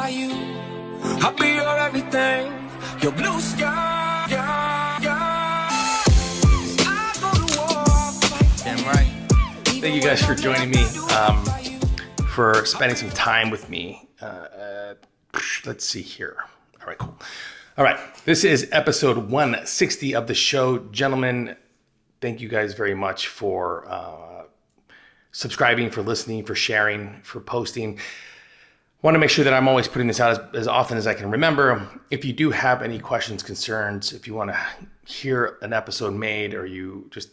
by you. I'll be your everything, your blue sky. I go to war. Damn right. Thank you guys for joining me, for spending some time with me. Let's see here. All right, cool. All right, this is episode 160 of the show. Gentlemen, thank you guys very much for subscribing, for listening, for sharing, for posting. Want to make sure that I'm always putting this out as often as I can remember. If you do have any questions, concerns, if you want to hear an episode made, or you just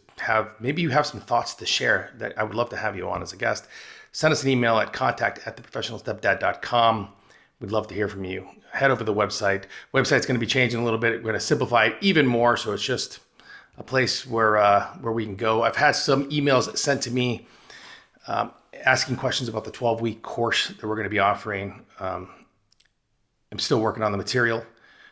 maybe you have some thoughts to share, that I would love to have you on as a guest, send us an email at contact@theprofessionalstepdad.com. We'd love to hear from you. Head over to the website. Website's going to be changing a little bit. We're going to simplify it even more, so it's just a place where we can go. I've had some emails sent to me asking questions about the 12-week course that we're going to be offering. I'm still working on the material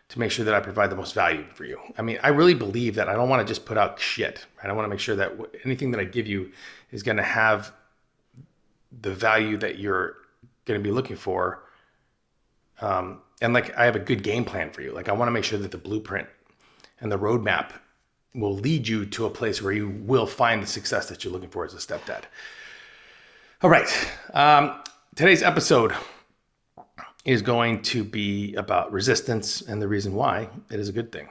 to make sure that I provide the most value for you. I mean, I really believe that I don't want to just put out shit, right? I want to make sure that anything that I give you is going to have the value that you're going to be looking for. And like, I have a good game plan for you. Like, I want to make sure that the blueprint and the roadmap will lead you to a place where you will find the success that you're looking for as a stepdad. All right. Today's episode is going to be about resistance and the reason why it is a good thing.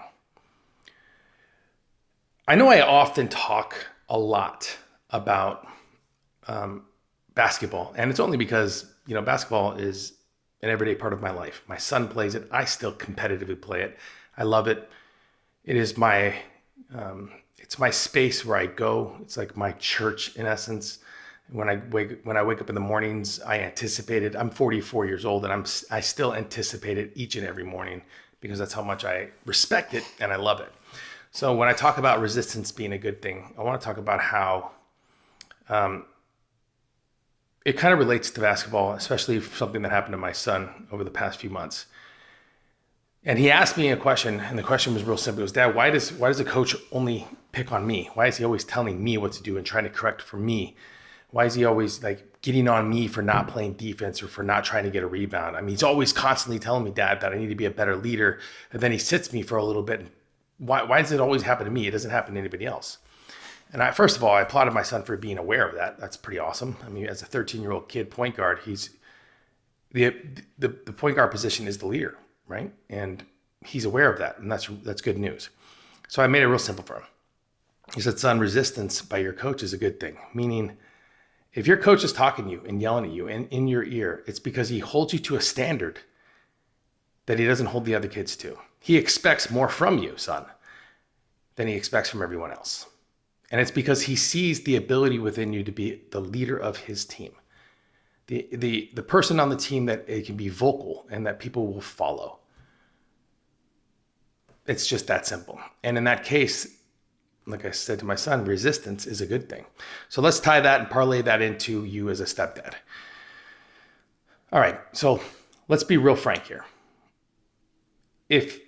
I know I often talk a lot about basketball, and it's only because, basketball is an everyday part of my life. My son plays it. I still competitively play it. I love it. It is it's my space where I go. It's like my church in essence. When I wake up in the mornings, I anticipate it. I'm 44 years old, and I still anticipate it each and every morning because that's how much I respect it and I love it. So when I talk about resistance being a good thing, I want to talk about how it kind of relates to basketball, especially something that happened to my son over the past few months. And he asked me a question, and the question was real simple. It was, Dad, why does the coach only pick on me? Why is he always telling me what to do and trying to correct for me? Why is he always like getting on me for not playing defense or for not trying to get a rebound? I mean, he's always constantly telling me, Dad, that I need to be a better leader. And then he sits me for a little bit. Why does it always happen to me? It doesn't happen to anybody else. And first of all, I applauded my son for being aware of that. That's pretty awesome. I mean, as a 13-year-old kid point guard, he's the point guard position is the leader, right? And he's aware of that, and that's good news. So I made it real simple for him. He said, son, resistance by your coach is a good thing, meaning if your coach is talking to you and yelling at you and in your ear, it's because he holds you to a standard that he doesn't hold the other kids to. He expects more from you, son, than he expects from everyone else. And it's because he sees the ability within you to be the leader of his team. The person on the team that it can be vocal and that people will follow. It's just that simple. And in that case, like I said to my son, resistance is a good thing. So let's tie that and parlay that into you as a stepdad. All right, so let's be real frank here. If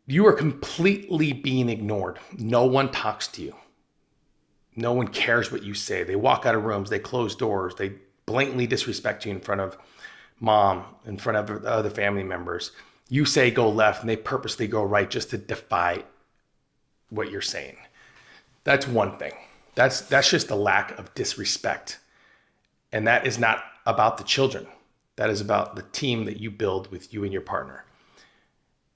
you are completely being ignored, no one talks to you, no one cares what you say, they walk out of rooms, they close doors, they blatantly disrespect you in front of mom, in front of other family members, you say go left and they purposely go right just to defy what you're saying. That's one thing. That's just a lack of disrespect. And that is not about the children. That is about the team that you build with you and your partner.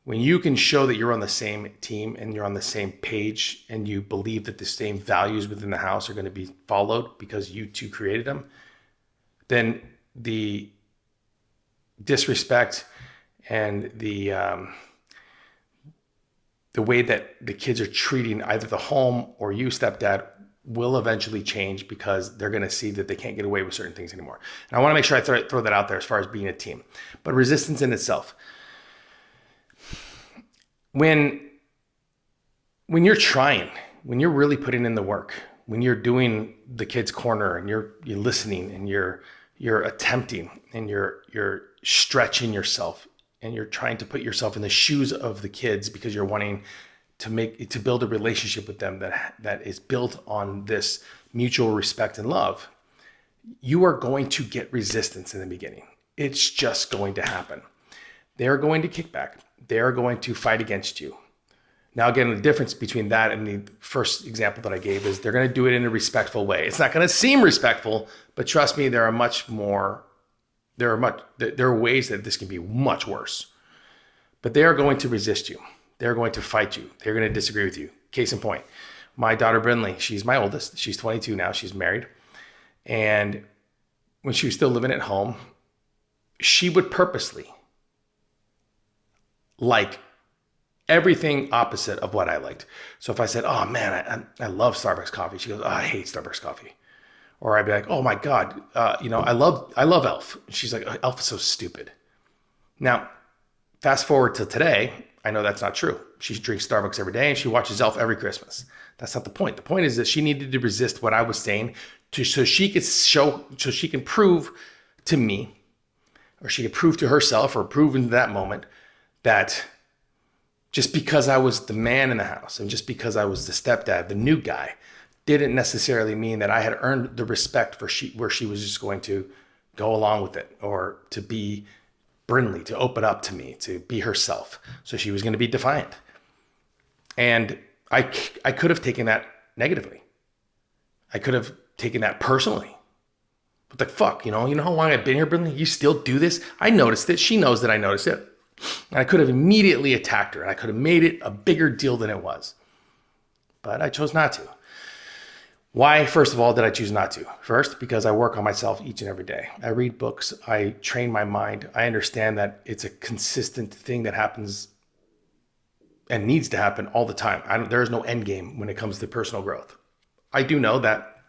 When you can show that you're on the same team and you're on the same page and you believe that the same values within the house are going to be followed because you two created them, then the disrespect and the way that the kids are treating either the home or you, stepdad, will eventually change because they're going to see that they can't get away with certain things anymore. And I want to make sure I throw that out there as far as being a team. But resistance in itself. When you're trying, when you're really putting in the work, when you're doing the kid's corner and you're listening and you're attempting and you're stretching yourself and you're trying to put yourself in the shoes of the kids because you're wanting to build a relationship with them that is built on this mutual respect and love, you are going to get resistance in the beginning. It's just going to happen. They're going to kick back. They're going to fight against you. Now, again, the difference between that and the first example that I gave is they're going to do it in a respectful way. It's not going to seem respectful, but trust me, there are ways that this can be much worse. But they are going to resist you. They're going to fight you. They're going to disagree with you. Case in point, my daughter Brinley, she's my oldest. She's 22 now. She's married. And when she was still living at home, she would purposely like everything opposite of what I liked. So if I said, oh man, I love Starbucks coffee, she goes, oh, I hate Starbucks coffee. Or I'd be like, oh my God, I love Elf. She's like, oh, Elf is so stupid. Now, fast forward to today, I know that's not true. She drinks Starbucks every day and she watches Elf every Christmas. That's not the point. The point is that she needed to resist what I was saying so she can prove to me, or she could prove to herself, or prove in that moment that just because I was the man in the house and just because I was the stepdad, the new guy, didn't necessarily mean that I had earned the respect where she was just going to go along with it, or to be Brinley, to open up to me, to be herself. So she was going to be defiant. And I could have taken that negatively. I could have taken that personally. But like, fuck, you know how long I've been here, Brinley? You still do this? I noticed it. She knows that I noticed it. And I could have immediately attacked her, and I could have made it a bigger deal than it was. But I chose not to. Why, first of all, did I choose not to? First, because I work on myself each and every day. I read books. I train my mind. I understand that it's a consistent thing that happens and needs to happen all the time. There is no end game when it comes to personal growth. I do know that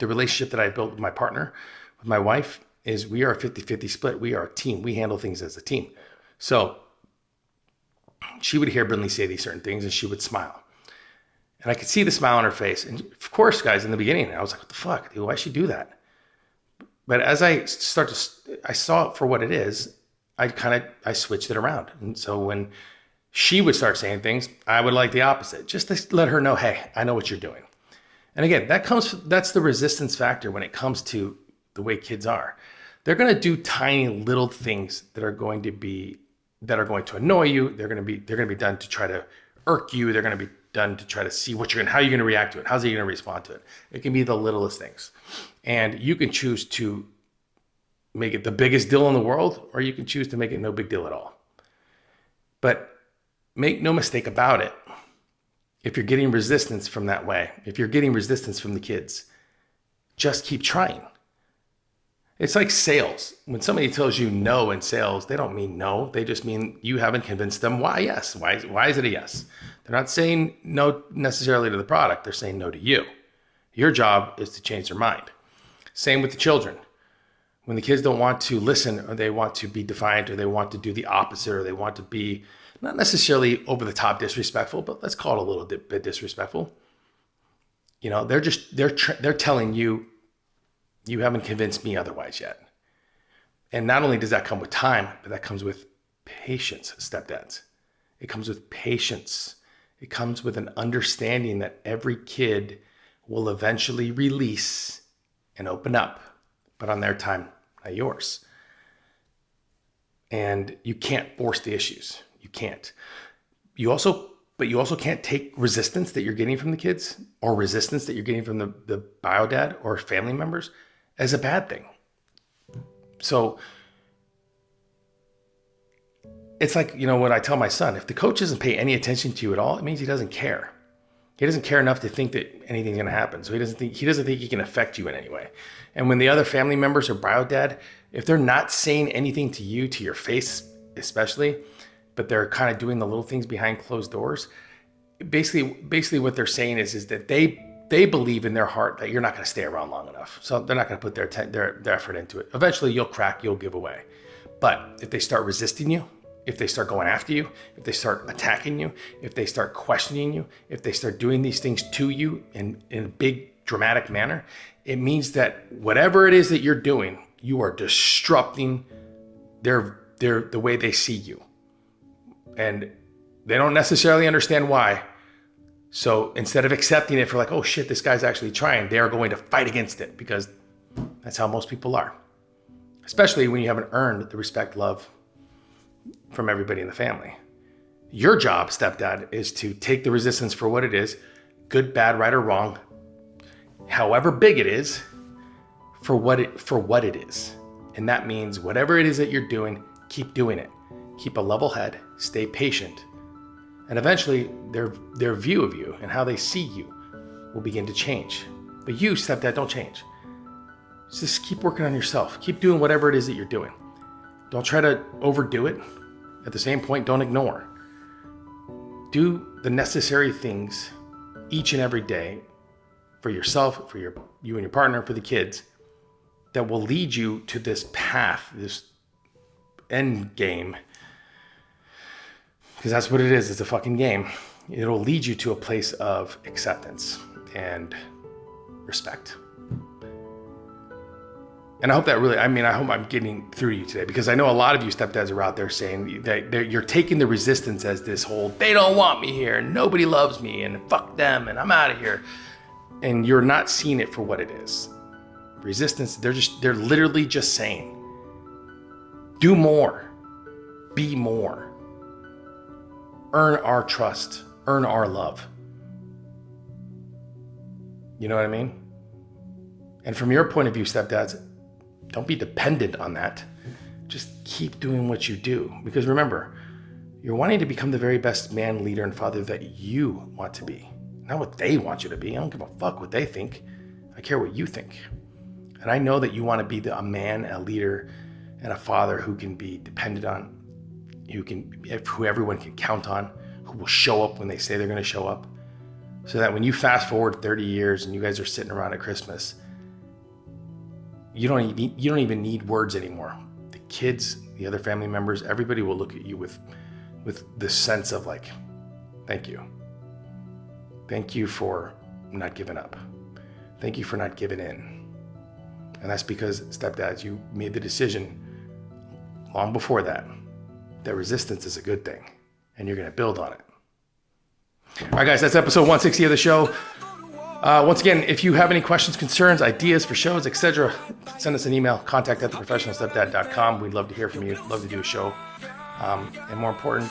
the relationship that I built with my partner, with my wife, is we are a 50-50 split. We are a team. We handle things as a team. So she would hear Brinley say these certain things and she would smile. And I could see the smile on her face. And of course, guys, in the beginning, I was like, what the fuck, dude, why'd she do that? But as I saw it for what it is, I switched it around. And so when she would start saying things, I would like the opposite, just to let her know, hey, I know what you're doing. And again, that's the resistance factor when it comes to the way kids are. They're going to do tiny little things that are going to annoy you. They're going to be done to try to irk you. They're going to be done to try to see how you're going to react to it. How's he going to respond to it? It can be the littlest things. And you can choose to make it the biggest deal in the world, or you can choose to make it no big deal at all. But make no mistake about it. If you're getting resistance from that way, if you're getting resistance from the kids, just keep trying. It's like sales. When somebody tells you no in sales, they don't mean no. They just mean you haven't convinced them why yes. Why is it a yes? They're not saying no necessarily to the product. They're saying no to you. Your job is to change their mind. Same with the children. When the kids don't want to listen, or they want to be defiant, or they want to do the opposite, or they want to be not necessarily over the top disrespectful, but let's call it a little bit disrespectful. They're telling you, you haven't convinced me otherwise yet. And not only does that come with time, but that comes with patience, stepdads. It comes with patience. It comes with an understanding that every kid will eventually release and open up, but on their time, not yours. And you can't force the issues. You can't. You also can't take resistance that you're getting from the kids, or resistance that you're getting from the bio dad or family members, as a bad thing. So it's like, what I tell my son, if the coach doesn't pay any attention to you at all, it means he doesn't care. He doesn't care enough to think that anything's going to happen. So he doesn't think he can affect you in any way. And when the other family members or bio dad, if they're not saying anything to you, to your face especially, but they're kind of doing the little things behind closed doors, basically what they're saying is that they believe in their heart that you're not going to stay around long enough. So they're not going to put their effort into it. Eventually you'll crack, you'll give away. But if they start resisting you, if they start going after you, if they start attacking you, if they start questioning you, if they start doing these things to you in a big dramatic manner, it means that whatever it is that you're doing, you are disrupting the way they see you. And they don't necessarily understand why. So instead of accepting it for like, oh shit, this guy's actually trying, they are going to fight against it, because that's how most people are. Especially when you haven't earned the respect, love, from everybody in the family. Your job, stepdad, is to take the resistance for what it is, good, bad, right, or wrong, however big it is, for what it is. And that means whatever it is that you're doing, keep doing it. Keep a level head, stay patient. And eventually their view of you and how they see you will begin to change. But you, stepdad, don't change. Just keep working on yourself. Keep doing whatever it is that you're doing. Don't try to overdo it. At the same point, don't ignore. Do the necessary things each and every day for yourself, for you and your partner, for the kids, that will lead you to this path, this end game. Because that's what it is. It's a fucking game. It'll lead you to a place of acceptance and respect. And I hope that really, I hope I'm getting through to you today, because I know a lot of you stepdads are out there saying that you're taking the resistance as this whole, they don't want me here, and nobody loves me, and fuck them, and I'm out of here. And you're not seeing it for what it is. Resistance, they're literally just saying, do more, be more, earn our trust, earn our love. You know what I mean? And from your point of view, stepdads, don't be dependent on that. Just keep doing what you do. Because remember, you're wanting to become the very best man, leader, and father that you want to be. Not what they want you to be. I don't give a fuck what they think. I care what you think. And I know that you want to be a man, a leader, and a father who can be depended on, who everyone can count on, who will show up when they say they're going to show up. So that when you fast forward 30 years and you guys are sitting around at Christmas, you don't even need words anymore. The kids, the other family members, everybody will look at you with this sense of like, thank you. Thank you for not giving up. Thank you for not giving in. And that's because, stepdads, you made the decision long before that resistance is a good thing, and you're going to build on it. All right, guys, that's episode 160 of the show. Once again, if you have any questions, concerns, ideas for shows, etc., send us an email, contact@theprofessionalstepdad.com. We'd love to hear from you. Love to do a show. And more important,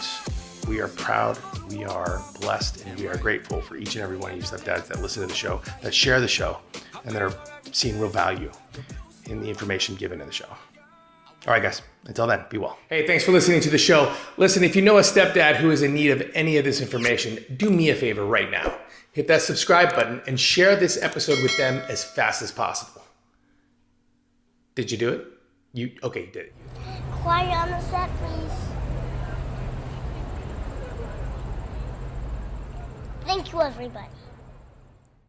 we are proud, we are blessed, and we are grateful for each and every one of you stepdads that listen to the show, that share the show, and that are seeing real value in the information given in the show. All right, guys, until then, be well. Hey, thanks for listening to the show. Listen, if you know a stepdad who is in need of any of this information, do me a favor right now. Hit that subscribe button and share this episode with them as fast as possible. Did you do it? Okay, you did it. Quiet on the set, please. Thank you, everybody.